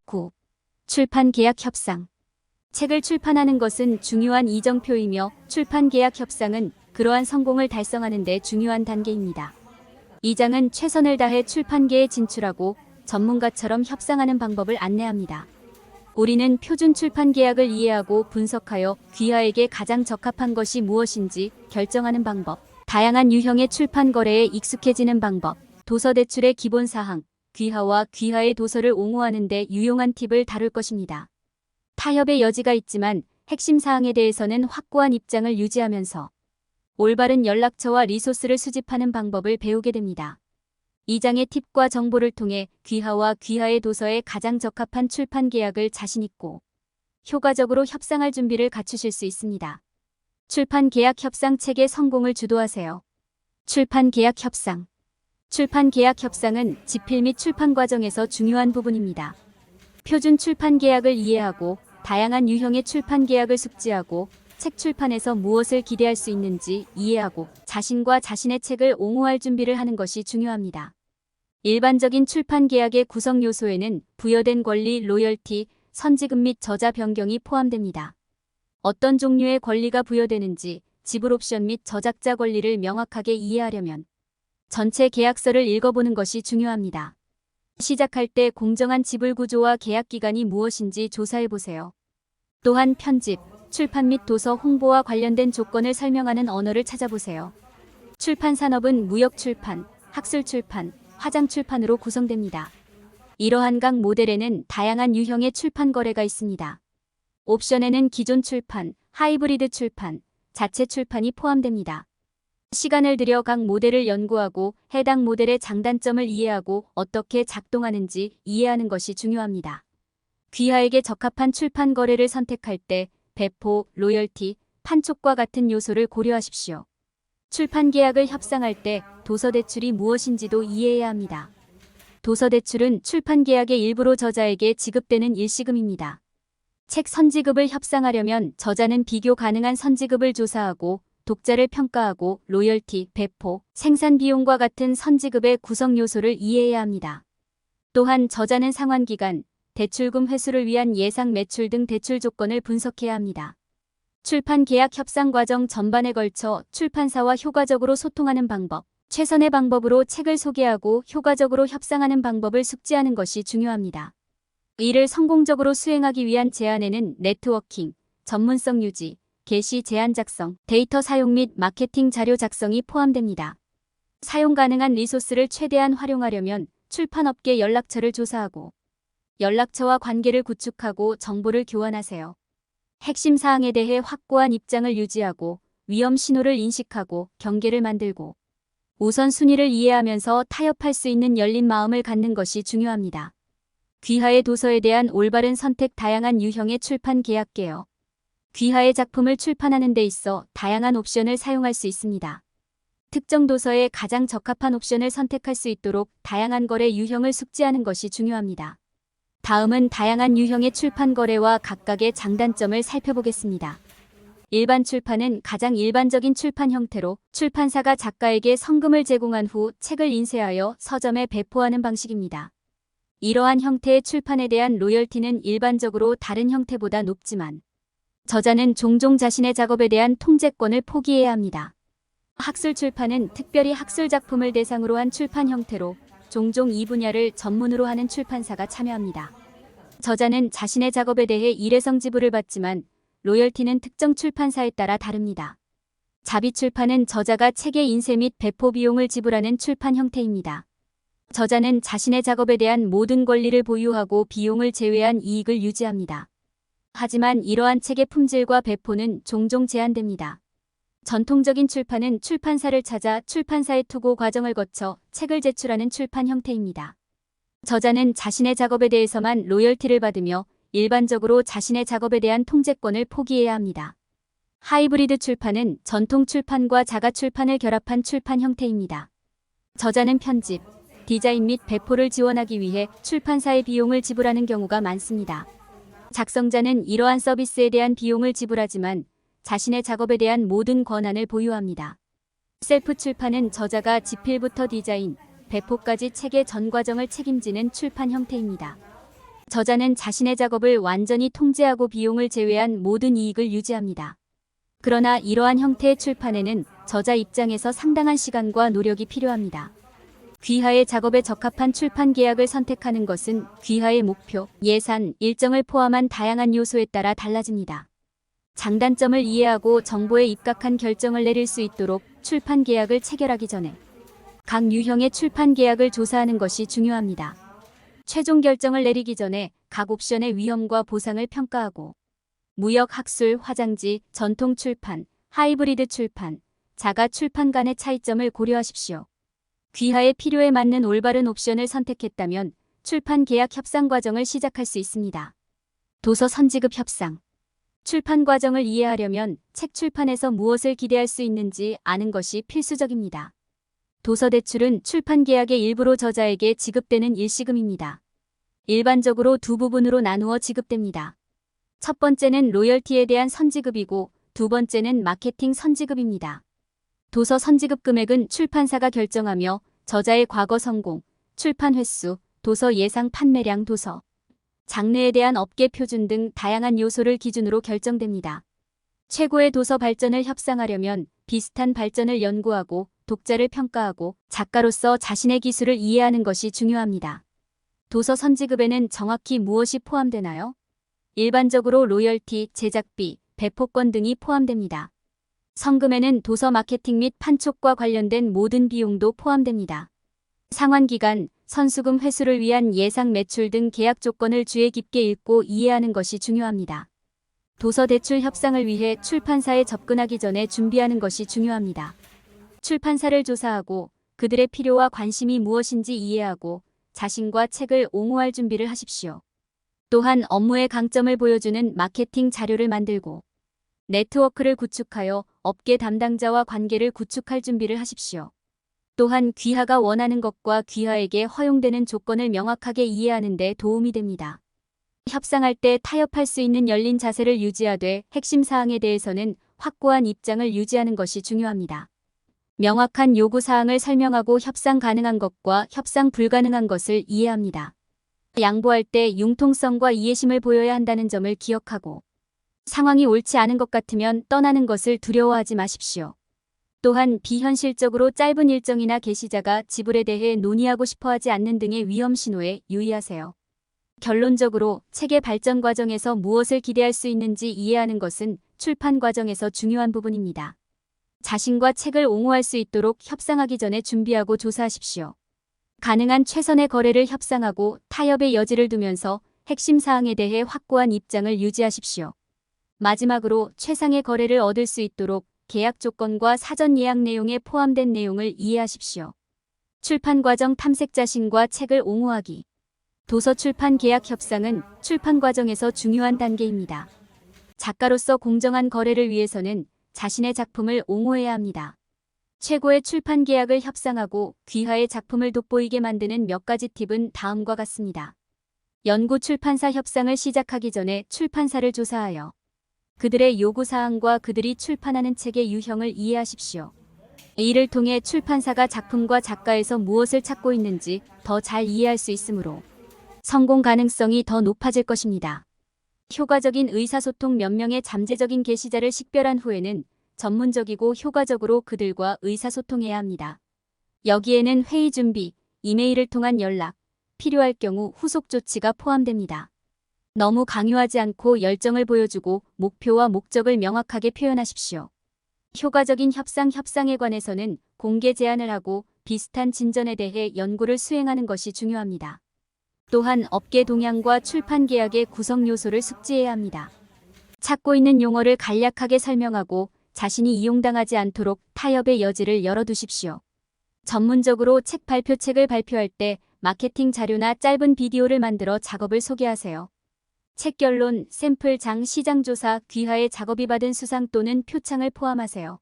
9. 출판 계약 협상. 책을 출판하는 것은 중요한 이정표이며 출판 계약 협상은 그러한 성공을 달성하는 데 중요한 단계입니다. 이 장은 최선을 다해 출판계에 진출하고 전문가처럼 협상하는 방법을 안내합니다. 우리는 표준 출판 계약을 이해하고 분석하여 귀하에게 가장 적합한 것이 무엇인지 결정하는 방법, 다양한 유형의 출판 거래에 익숙해지는 방법, 도서 대출의 기본 사항, 귀하와 귀하의 도서를 옹호하는 데 유용한 팁을 다룰 것입니다. 타협의 여지가 있지만 핵심 사항에 대해서는 확고한 입장을 유지하면서 올바른 연락처와 리소스를 수집하는 방법을 배우게 됩니다. 이 장의 팁과 정보를 통해 귀하와 귀하의 도서에 가장 적합한 출판 계약을 자신있고 효과적으로 협상할 준비를 갖추실 수 있습니다. 출판 계약 협상 책의 성공을 주도하세요. 출판 계약 협상. 출판 계약 협상은 집필 및 출판 과정에서 중요한 부분입니다. 표준 출판 계약을 이해하고 다양한 유형의 출판 계약을 숙지하고 책 출판에서 무엇을 기대할 수 있는지 이해하고 자신과 자신의 책을 옹호할 준비를 하는 것이 중요합니다. 일반적인 출판 계약의 구성 요소에는 부여된 권리, 로열티, 선지급 및 저자 변경이 포함됩니다. 어떤 종류의 권리가 부여되는지 지불 옵션 및 저작자 권리를 명확하게 이해하려면 전체 계약서를 읽어보는 것이 중요합니다. 시작할 때 공정한 지불 구조와 계약 기간이 무엇인지 조사해보세요. 또한 편집, 출판 및 도서 홍보와 관련된 조건을 설명하는 언어를 찾아보세요. 출판 산업은 무역 출판, 학술 출판, 화장 출판으로 구성됩니다. 이러한 각 모델에는 다양한 유형의 출판 거래가 있습니다. 옵션에는 기존 출판, 하이브리드 출판, 자체 출판이 포함됩니다. 시간을 들여 각 모델을 연구하고 해당 모델의 장단점을 이해하고 어떻게 작동하는지 이해하는 것이 중요합니다. 귀하에게 적합한 출판 거래를 선택할 때 배포, 로열티, 판촉과 같은 요소를 고려하십시오. 출판 계약을 협상할 때 도서 대출이 무엇인지도 이해해야 합니다. 도서 대출은 출판 계약의 일부로 저자에게 지급되는 일시금입니다. 책 선지급을 협상하려면 저자는 비교 가능한 선지급을 조사하고 독자를 평가하고 로열티, 배포, 생산 비용과 같은 선지급의 구성 요소를 이해해야 합니다. 또한 저자는 상환기간, 대출금 회수를 위한 예상 매출 등 대출 조건을 분석해야 합니다. 출판 계약 협상 과정 전반에 걸쳐 출판사와 효과적으로 소통하는 방법, 최선의 방법으로 책을 소개하고 효과적으로 협상하는 방법을 숙지하는 것이 중요합니다. 이를 성공적으로 수행하기 위한 제안에는 네트워킹, 전문성 유지, 게시 제안 작성, 데이터 사용 및 마케팅 자료 작성이 포함됩니다. 사용 가능한 리소스를 최대한 활용하려면 출판업계 연락처를 조사하고 연락처와 관계를 구축하고 정보를 교환하세요. 핵심 사항에 대해 확고한 입장을 유지하고 위험 신호를 인식하고 경계를 만들고 우선순위를 이해하면서 타협할 수 있는 열린 마음을 갖는 것이 중요합니다. 귀하의 도서에 대한 올바른 선택. 다양한 유형의 출판 계약 개요. 귀하의 작품을 출판하는 데 있어 다양한 옵션을 사용할 수 있습니다. 특정 도서에 가장 적합한 옵션을 선택할 수 있도록 다양한 거래 유형을 숙지하는 것이 중요합니다. 다음은 다양한 유형의 출판 거래와 각각의 장단점을 살펴보겠습니다. 일반 출판은 가장 일반적인 출판 형태로 출판사가 작가에게 성금을 제공한 후 책을 인쇄하여 서점에 배포하는 방식입니다. 이러한 형태의 출판에 대한 로열티는 일반적으로 다른 형태보다 높지만 저자는 종종 자신의 작업에 대한 통제권을 포기해야 합니다. 학술 출판은 특별히 학술 작품을 대상으로 한 출판 형태로 종종 이 분야를 전문으로 하는 출판사가 참여합니다. 저자는 자신의 작업에 대해 일회성 지불을 받지만 로열티는 특정 출판사에 따라 다릅니다. 자비 출판은 저자가 책의 인쇄 및 배포 비용을 지불하는 출판 형태입니다. 저자는 자신의 작업에 대한 모든 권리를 보유하고 비용을 제외한 이익을 유지합니다. 하지만 이러한 책의 품질과 배포는 종종 제한됩니다. 전통적인 출판은 출판사를 찾아 출판사의 투고 과정을 거쳐 책을 제출하는 출판 형태입니다. 저자는 자신의 작업에 대해서만 로열티를 받으며 일반적으로 자신의 작업에 대한 통제권을 포기해야 합니다. 하이브리드 출판은 전통 출판과 자가 출판을 결합한 출판 형태입니다. 저자는 편집, 디자인 및 배포를 지원하기 위해 출판사의 비용을 지불하는 경우가 많습니다. 작성자는 이러한 서비스에 대한 비용을 지불하지만 자신의 작업에 대한 모든 권한을 보유합니다. 셀프 출판은 저자가 집필부터 디자인, 배포까지 책의 전 과정을 책임지는 출판 형태입니다. 저자는 자신의 작업을 완전히 통제하고 비용을 제외한 모든 이익을 유지합니다. 그러나 이러한 형태의 출판에는 저자 입장에서 상당한 시간과 노력이 필요합니다. 귀하의 작업에 적합한 출판 계약을 선택하는 것은 귀하의 목표, 예산, 일정을 포함한 다양한 요소에 따라 달라집니다. 장단점을 이해하고 정보에 입각한 결정을 내릴 수 있도록 출판 계약을 체결하기 전에 각 유형의 출판 계약을 조사하는 것이 중요합니다. 최종 결정을 내리기 전에 각 옵션의 위험과 보상을 평가하고 무역, 학술, 화장지, 전통 출판, 하이브리드 출판, 자가 출판 간의 차이점을 고려하십시오. 귀하의 필요에 맞는 올바른 옵션을 선택했다면 출판 계약 협상 과정을 시작할 수 있습니다. 도서 선지급 협상. 출판 과정을 이해하려면 책 출판에서 무엇을 기대할 수 있는지 아는 것이 필수적입니다. 도서 대출은 출판 계약의 일부로 저자에게 지급되는 일시금입니다. 일반적으로 두 부분으로 나누어 지급됩니다. 첫 번째는 로열티에 대한 선지급이고 두 번째는 마케팅 선지급입니다. 도서 선지급 금액은 출판사가 결정하며 저자의 과거 성공, 출판 횟수, 도서 예상 판매량, 도서 장르에 대한 업계 표준 등 다양한 요소를 기준으로 결정됩니다. 최고의 도서 발전을 협상하려면 비슷한 발전을 연구하고 독자를 평가하고 작가로서 자신의 기술을 이해하는 것이 중요합니다. 도서 선지급에는 정확히 무엇이 포함되나요? 일반적으로 로열티, 제작비, 배포권 등이 포함됩니다. 성금에는 도서 마케팅 및 판촉과 관련된 모든 비용도 포함됩니다. 상환기간, 선수금 회수를 위한 예상 매출 등 계약 조건을 주의 깊게 읽고 이해하는 것이 중요합니다. 도서 대출 협상을 위해 출판사에 접근하기 전에 준비하는 것이 중요합니다. 출판사를 조사하고 그들의 필요와 관심이 무엇인지 이해하고 자신과 책을 옹호할 준비를 하십시오. 또한 업무의 강점을 보여주는 마케팅 자료를 만들고 네트워크를 구축하여 업계 담당자와 관계를 구축할 준비를 하십시오. 또한 귀하가 원하는 것과 귀하에게 허용되는 조건을 명확하게 이해하는 데 도움이 됩니다. 협상할 때 타협할 수 있는 열린 자세를 유지하되 핵심 사항에 대해서는 확고한 입장을 유지하는 것이 중요합니다. 명확한 요구 사항을 설명하고 협상 가능한 것과 협상 불가능한 것을 이해합니다. 양보할 때 융통성과 이해심을 보여야 한다는 점을 기억하고 상황이 옳지 않은 것 같으면 떠나는 것을 두려워하지 마십시오. 또한 비현실적으로 짧은 일정이나 게시자가 지불에 대해 논의하고 싶어하지 않는 등의 위험 신호에 유의하세요. 결론적으로 책의 발전 과정에서 무엇을 기대할 수 있는지 이해하는 것은 출판 과정에서 중요한 부분입니다. 자신과 책을 옹호할 수 있도록 협상하기 전에 준비하고 조사하십시오. 가능한 최선의 거래를 협상하고 타협의 여지를 두면서 핵심 사항에 대해 확고한 입장을 유지하십시오. 마지막으로 최상의 거래를 얻을 수 있도록 계약 조건과 사전 예약 내용에 포함된 내용을 이해하십시오. 출판 과정 탐색 자신과 책을 옹호하기. 도서 출판 계약 협상은 출판 과정에서 중요한 단계입니다. 작가로서 공정한 거래를 위해서는 자신의 작품을 옹호해야 합니다. 최고의 출판 계약을 협상하고 귀하의 작품을 돋보이게 만드는 몇 가지 팁은 다음과 같습니다. 연구 출판사 협상을 시작하기 전에 출판사를 조사하여 그들의 요구사항과 그들이 출판하는 책의 유형을 이해하십시오. 이를 통해 출판사가 작품과 작가에서 무엇을 찾고 있는지 더 잘 이해할 수 있으므로 성공 가능성이 더 높아질 것입니다. 효과적인 의사소통 몇 명의 잠재적인 게시자를 식별한 후에는 전문적이고 효과적으로 그들과 의사소통해야 합니다. 여기에는 회의 준비, 이메일을 통한 연락, 필요할 경우 후속 조치가 포함됩니다. 너무 강요하지 않고 열정을 보여주고 목표와 목적을 명확하게 표현하십시오. 효과적인 협상에 관해서는 공개 제안을 하고 비슷한 진전에 대해 연구를 수행하는 것이 중요합니다. 또한 업계 동향과 출판 계약의 구성 요소를 숙지해야 합니다. 찾고 있는 용어를 간략하게 설명하고 자신이 이용당하지 않도록 타협의 여지를 열어두십시오. 전문적으로 책을 발표할 때 마케팅 자료나 짧은 비디오를 만들어 작업을 소개하세요. 책 결론, 샘플 장, 시장 조사, 귀하의 작업이 받은 수상 또는 표창을 포함하세요.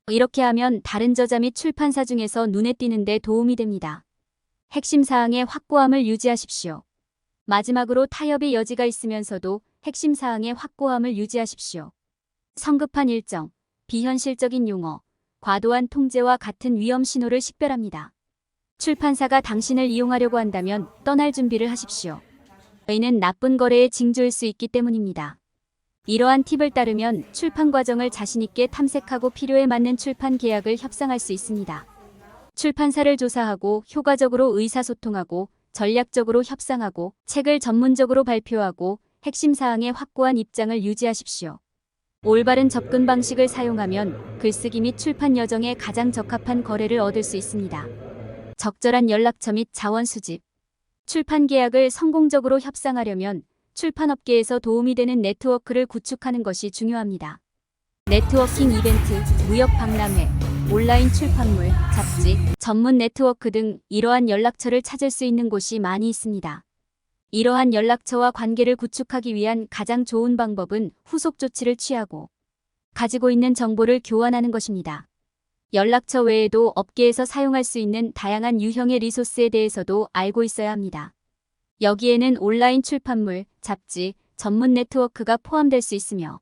이렇게 하면 다른 저자 및 출판사 중에서 눈에 띄는 데 도움이 됩니다. 핵심 사항의 확고함을 유지하십시오. 마지막으로 타협의 여지가 있으면서도 핵심 사항의 확고함을 유지하십시오. 성급한 일정, 비현실적인 용어, 과도한 통제와 같은 위험 신호를 식별합니다. 출판사가 당신을 이용하려고 한다면 떠날 준비를 하십시오. 이는 나쁜 거래의 징조일 수 있기 때문입니다. 이러한 팁을 따르면 출판 과정을 자신있게 탐색하고 필요에 맞는 출판 계약을 협상할 수 있습니다. 출판사를 조사하고 효과적으로 의사소통하고 전략적으로 협상하고 책을 전문적으로 발표하고 핵심 사항에 확고한 입장을 유지하십시오. 올바른 접근 방식을 사용하면 글쓰기 및 출판 여정에 가장 적합한 거래를 얻을 수 있습니다. 적절한 연락처 및 자원 수집. 출판 계약을 성공적으로 협상하려면 출판업계에서 도움이 되는 네트워크를 구축하는 것이 중요합니다. 네트워킹 이벤트, 무역 박람회, 온라인 출판물, 잡지, 전문 네트워크 등 이러한 연락처를 찾을 수 있는 곳이 많이 있습니다. 이러한 연락처와 관계를 구축하기 위한 가장 좋은 방법은 후속 조치를 취하고 가지고 있는 정보를 교환하는 것입니다. 연락처 외에도 업계에서 사용할 수 있는 다양한 유형의 리소스에 대해서도 알고 있어야 합니다. 여기에는 온라인 출판물, 잡지, 전문 네트워크가 포함될 수 있으며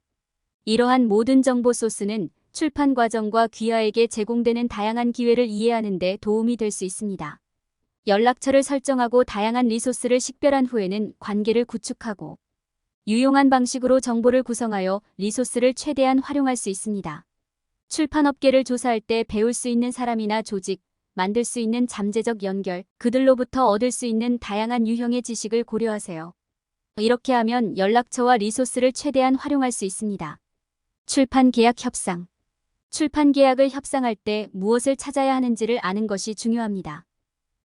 이러한 모든 정보 소스는 출판 과정과 귀하에게 제공되는 다양한 기회를 이해하는 데 도움이 될 수 있습니다. 연락처를 설정하고 다양한 리소스를 식별한 후에는 관계를 구축하고 유용한 방식으로 정보를 구성하여 리소스를 최대한 활용할 수 있습니다. 출판업계를 조사할 때 배울 수 있는 사람이나 조직, 만들 수 있는 잠재적 연결, 그들로부터 얻을 수 있는 다양한 유형의 지식을 고려하세요. 이렇게 하면 연락처와 리소스를 최대한 활용할 수 있습니다. 출판 계약 협상. 출판 계약을 협상할 때 무엇을 찾아야 하는지를 아는 것이 중요합니다.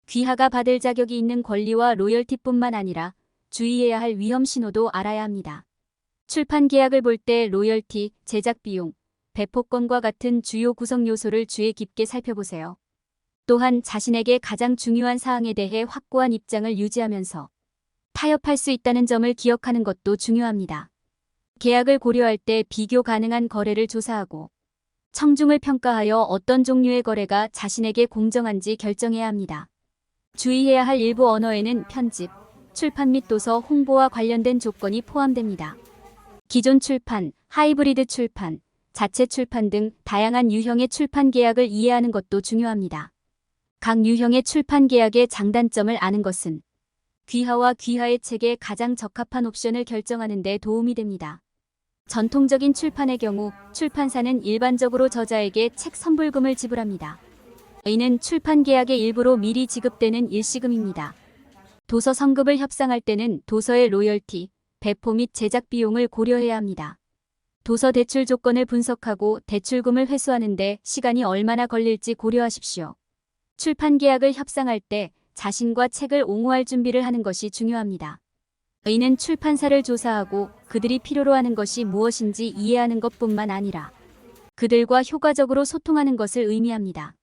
귀하가 받을 자격이 있는 권리와 로열티뿐만 아니라 주의해야 할 위험 신호도 알아야 합니다. 출판 계약을 볼 때 로열티, 제작 비용, 배포권과 같은 주요 구성 요소를 주의 깊게 살펴보세요. 또한 자신에게 가장 중요한 사항에 대해 확고한 입장을 유지하면서 타협할 수 있다는 점을 기억하는 것도 중요합니다. 계약을 고려할 때 비교 가능한 거래를 조사하고 청중을 평가하여 어떤 종류의 거래가 자신에게 공정한지 결정해야 합니다. 주의해야 할 일부 언어에는 편집, 출판 및 도서 홍보와 관련된 조건이 포함됩니다. 기존 출판, 하이브리드 출판, 자체 출판 등 다양한 유형의 출판 계약을 이해하는 것도 중요합니다. 각 유형의 출판 계약의 장단점을 아는 것은 귀하와 귀하의 책에 가장 적합한 옵션을 결정하는 데 도움이 됩니다. 전통적인 출판의 경우 출판사는 일반적으로 저자에게 책 선불금을 지불합니다. 이는 출판 계약의 일부로 미리 지급되는 일시금입니다. 도서 선급을 협상할 때는 도서의 로열티, 배포 및 제작 비용을 고려해야 합니다. 도서 대출 조건을 분석하고 대출금을 회수하는 데 시간이 얼마나 걸릴지 고려하십시오. 출판 계약을 협상할 때 자신과 책을 옹호할 준비를 하는 것이 중요합니다. 이는 출판사를 조사하고 그들이 필요로 하는 것이 무엇인지 이해하는 것뿐만 아니라 그들과 효과적으로 소통하는 것을 의미합니다.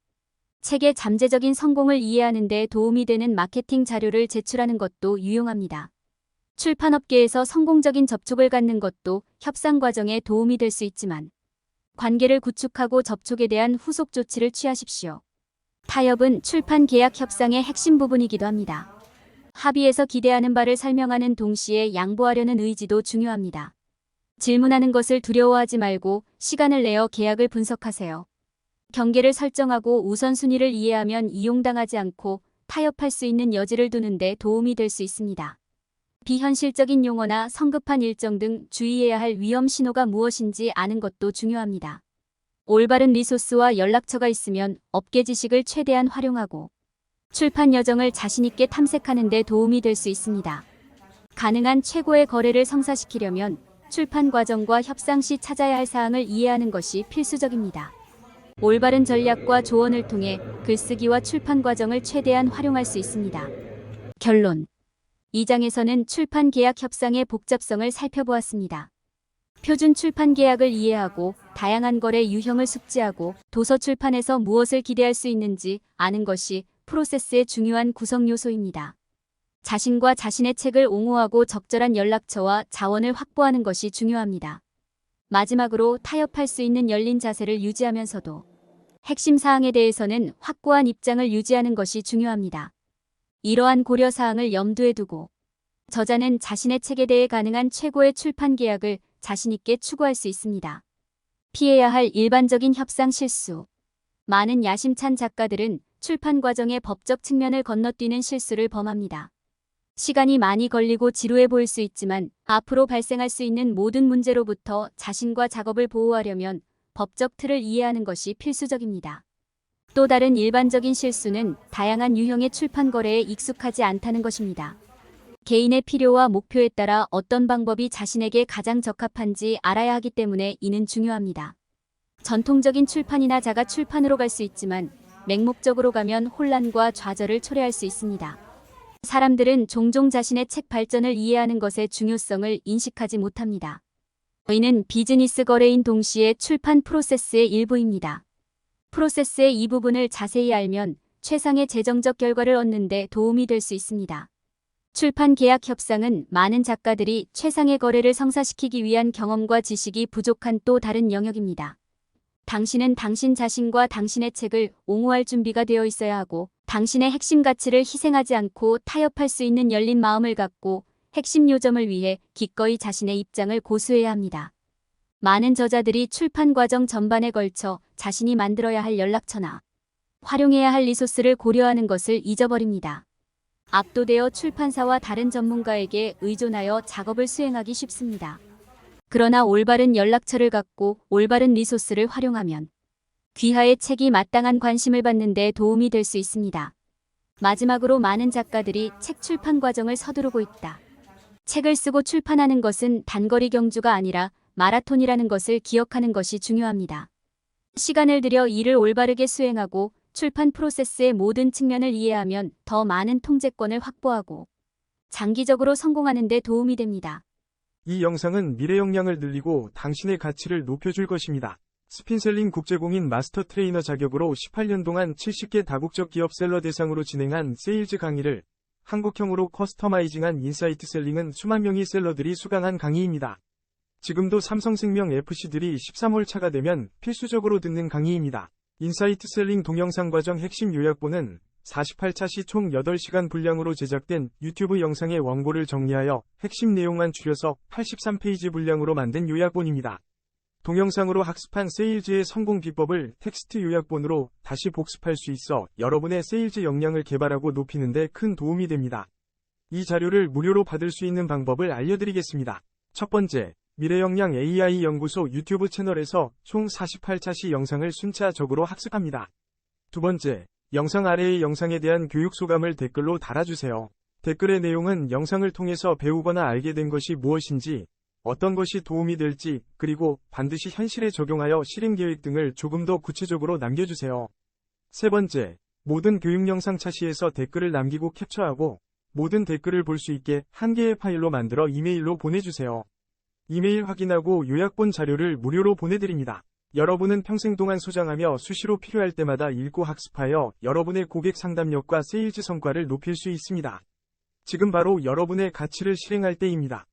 책의 잠재적인 성공을 이해하는 데 도움이 되는 마케팅 자료를 제출하는 것도 유용합니다. 출판업계에서 성공적인 접촉을 갖는 것도 협상 과정에 도움이 될 수 있지만 관계를 구축하고 접촉에 대한 후속 조치를 취하십시오. 타협은 출판 계약 협상의 핵심 부분이기도 합니다. 합의에서 기대하는 바를 설명하는 동시에 양보하려는 의지도 중요합니다. 질문하는 것을 두려워하지 말고 시간을 내어 계약을 분석하세요. 경계를 설정하고 우선순위를 이해하면 이용당하지 않고 타협할 수 있는 여지를 두는 데 도움이 될 수 있습니다. 비현실적인 용어나 성급한 일정 등 주의해야 할 위험 신호가 무엇인지 아는 것도 중요합니다. 올바른 리소스와 연락처가 있으면 업계 지식을 최대한 활용하고 출판 여정을 자신있게 탐색하는 데 도움이 될 수 있습니다. 가능한 최고의 거래를 성사시키려면 출판 과정과 협상 시 찾아야 할 사항을 이해하는 것이 필수적입니다. 올바른 전략과 조언을 통해 글쓰기와 출판 과정을 최대한 활용할 수 있습니다. 결론. 이 장에서는 출판 계약 협상의 복잡성을 살펴보았습니다. 표준 출판 계약을 이해하고 다양한 거래 유형을 숙지하고 도서 출판에서 무엇을 기대할 수 있는지 아는 것이 프로세스의 중요한 구성 요소입니다. 자신과 자신의 책을 옹호하고 적절한 연락처와 자원을 확보하는 것이 중요합니다. 마지막으로 타협할 수 있는 열린 자세를 유지하면서도 핵심 사항에 대해서는 확고한 입장을 유지하는 것이 중요합니다. 이러한 고려사항을 염두에 두고 저자는 자신의 책에 대해 가능한 최고의 출판 계약을 자신있게 추구할 수 있습니다. 피해야 할 일반적인 협상 실수. 많은 야심찬 작가들은 출판 과정의 법적 측면을 건너뛰는 실수를 범합니다. 시간이 많이 걸리고 지루해 보일 수 있지만 앞으로 발생할 수 있는 모든 문제로부터 자신과 작업을 보호하려면 법적 틀을 이해하는 것이 필수적입니다. 또 다른 일반적인 실수는 다양한 유형의 출판 거래에 익숙하지 않다는 것입니다. 개인의 필요와 목표에 따라 어떤 방법이 자신에게 가장 적합한지 알아야 하기 때문에 이는 중요합니다. 전통적인 출판이나 자가 출판으로 갈 수 있지만 맹목적으로 가면 혼란과 좌절을 초래할 수 있습니다. 사람들은 종종 자신의 책 발전을 이해하는 것의 중요성을 인식하지 못합니다. 이는 비즈니스 거래인 동시에 출판 프로세스의 일부입니다. 프로세스의 이 부분을 자세히 알면 최상의 재정적 결과를 얻는 데 도움이 될 수 있습니다. 출판 계약 협상은 많은 작가들이 최상의 거래를 성사시키기 위한 경험과 지식이 부족한 또 다른 영역입니다. 당신은 당신 자신과 당신의 책을 옹호할 준비가 되어 있어야 하고 당신의 핵심 가치를 희생하지 않고 타협할 수 있는 열린 마음을 갖고 핵심 요점을 위해 기꺼이 자신의 입장을 고수해야 합니다. 많은 저자들이 출판 과정 전반에 걸쳐 자신이 만들어야 할 연락처나 활용해야 할 리소스를 고려하는 것을 잊어버립니다. 압도되어 출판사와 다른 전문가에게 의존하여 작업을 수행하기 쉽습니다. 그러나 올바른 연락처를 갖고 올바른 리소스를 활용하면 귀하의 책이 마땅한 관심을 받는 데 도움이 될 수 있습니다. 마지막으로 많은 작가들이 책 출판 과정을 서두르고 있다. 책을 쓰고 출판하는 것은 단거리 경주가 아니라 마라톤이라는 것을 기억하는 것이 중요합니다. 시간을 들여 일을 올바르게 수행하고 출판 프로세스의 모든 측면을 이해하면 더 많은 통제권을 확보하고 장기적으로 성공하는 데 도움이 됩니다. 이 영상은 미래 역량을 늘리고 당신의 가치를 높여줄 것입니다. 스핀셀링 국제공인 마스터 트레이너 자격으로 18년 동안 70개 다국적 기업 셀러 대상으로 진행한 세일즈 강의를 한국형으로 커스터마이징한 인사이트 셀링은 수만 명의 셀러들이 수강한 강의입니다. 지금도 삼성생명 FC들이 13월 차가 되면 필수적으로 듣는 강의입니다. 인사이트 셀링 동영상 과정 핵심 요약본은 48차 시 총 8시간 분량으로 제작된 유튜브 영상의 원고를 정리하여 핵심 내용만 줄여서 83페이지 분량으로 만든 요약본입니다. 동영상으로 학습한 세일즈의 성공 비법을 텍스트 요약본으로 다시 복습할 수 있어 여러분의 세일즈 역량을 개발하고 높이는 데 큰 도움이 됩니다. 이 자료를 무료로 받을 수 있는 방법을 알려드리겠습니다. 첫 번째, 미래역량 AI 연구소 유튜브 채널에서 총 48차 시 영상을 순차적으로 학습합니다. 두 번째, 영상 아래의 영상에 대한 교육 소감을 댓글로 달아주세요. 댓글의 내용은 영상을 통해서 배우거나 알게 된 것이 무엇인지, 어떤 것이 도움이 될지, 그리고 반드시 현실에 적용하여 실행 계획 등을 조금 더 구체적으로 남겨주세요. 세 번째, 모든 교육 영상 차시에서 댓글을 남기고 캡처하고 모든 댓글을 볼 수 있게 한 개의 파일로 만들어 이메일로 보내주세요. 이메일 확인하고 요약본 자료를 무료로 보내드립니다. 여러분은 평생 동안 소장하며 수시로 필요할 때마다 읽고 학습하여 여러분의 고객 상담력과 세일즈 성과를 높일 수 있습니다. 지금 바로 여러분의 가치를 실행할 때입니다.